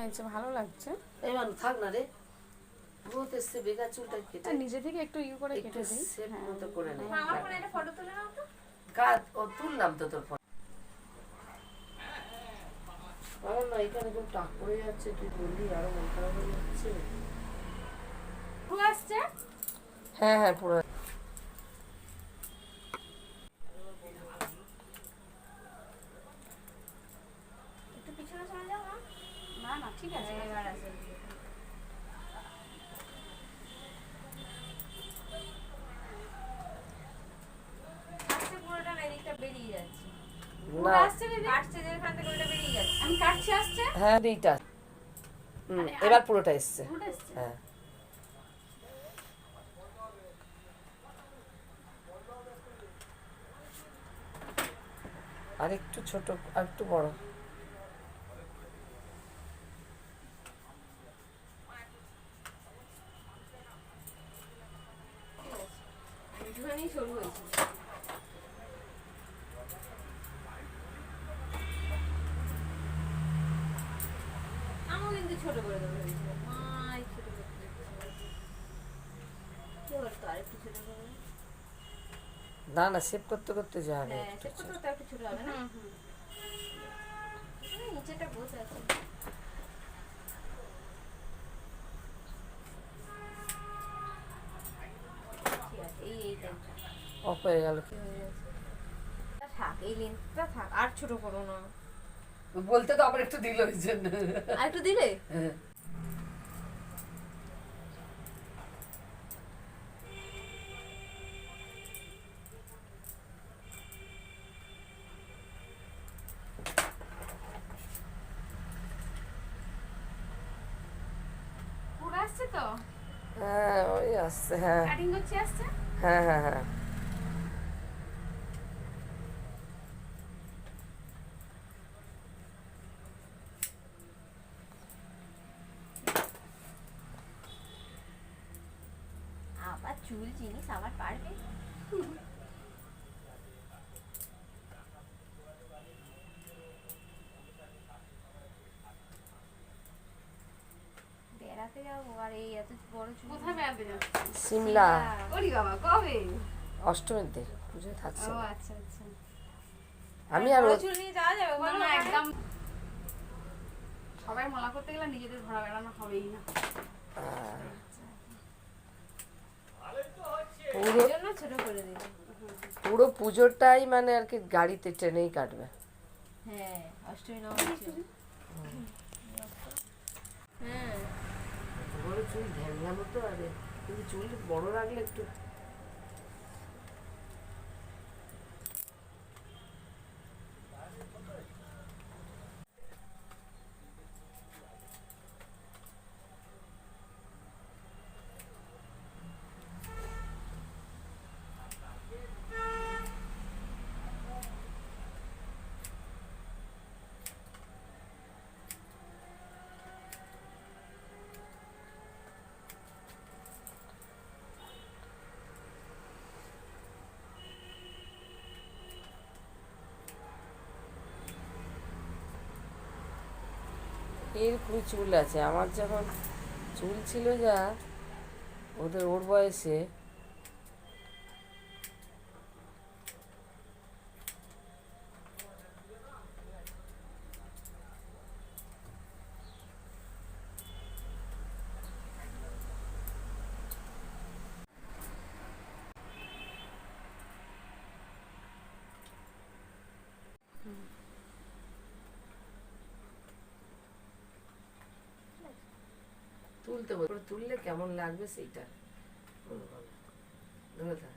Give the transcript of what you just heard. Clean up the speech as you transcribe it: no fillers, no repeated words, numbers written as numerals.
নিয়েছে, ভালো লাগছে। এই মান থাক না রে, বহুত এসছে বেকার চুলটা কেটে নিজে থেকে একটু করে কেটে দিই, সেট মতো করে নে। আমার ফোনে একটা ফটো তুলে নাও তো। কাজ ও তুললাম তো তোর ফোন। আমার না এখানে খুব টাক পড়ে যাচ্ছে, তুই বললি আরো মন খারাপ হয়ে যাচ্ছে। পুরো আসছে? হ্যাঁ হ্যাঁ পুরো। একটু পিছনে চলে যাও না। না না ঠিক আছে, এবার আসে। আসছে পুরোটা না, এদিকটা বেরিয়ে যাচ্ছে। না আসছে দিদি, কাটছে যেখান থেকে ওটা বেরিয়ে যাচ্ছে। আমি কাটছি, আসছে। হ্যাঁ এইটা এবার পুরোটা এসছে। পুরোটা এসছে। হ্যাঁ আর একটু ছোট আর একটু বড়। একটুখানি সরু হয়েছে। আমিও কিন্তু ছোট করে দেবো ভেবেছিলাম। মাই ছোট করতে দিচ্ছে। কি বলতো আরেকটু ছোট করে? না না সেভ করতে করতে যাবে হ্যাঁ, একটু সে ছোট। করতে একটু ছোট হবে না? নিচেটা বসে আছে। ঠিক আছে, এই টাইপটা অফ হয়ে গেল। থাক, এই লেন্থটা থাক, আর ছোট করো না। বলতে তো আবার একটু দিল ওই জন্য। আর একটু দিলে হ্যাঁ। পুরো আসছে তো? হ্যাঁ ওই আসছে। হ্যাঁ কাটিং করছি, আসছে। হ্যাঁ হ্যাঁ হ্যাঁ আবার চুল জিনিস আবার পারবে। বেড়াতে যাবো আর এই এত বড় চুল কোথায় বেড়াতে যাচ্ছে? সিমলা। ওরে বাবা, কবে? অষ্টমীতে পুজো থাকছে ও না। আচ্ছা আচ্ছা। আমি আর বড় চুল নিয়ে যাওয়া যাবে না বলো না না? একদম। সবাই মলা করতে গেলে নিজেদের ঘোরা বেড়ানো হবেই না। পুরো জন্য ছোট করে দিলাম। পুরো পুজোটাই মানে আর কি গাড়িতে ট্রেনেই কাটবে। হ্যাঁ, অষ্টমী নবমী চুল। হ্যাঁ, বড় চুল ঢ্যাংলা মতো আরে, কিন্তু চুল বড় রাখলে একটু। এরকমই চুল আছে আমার, যখন চুল ছিল যা ওর বয়সে। তুলতে তুললে কেমন লাগবে সেইটা ধরে থাক।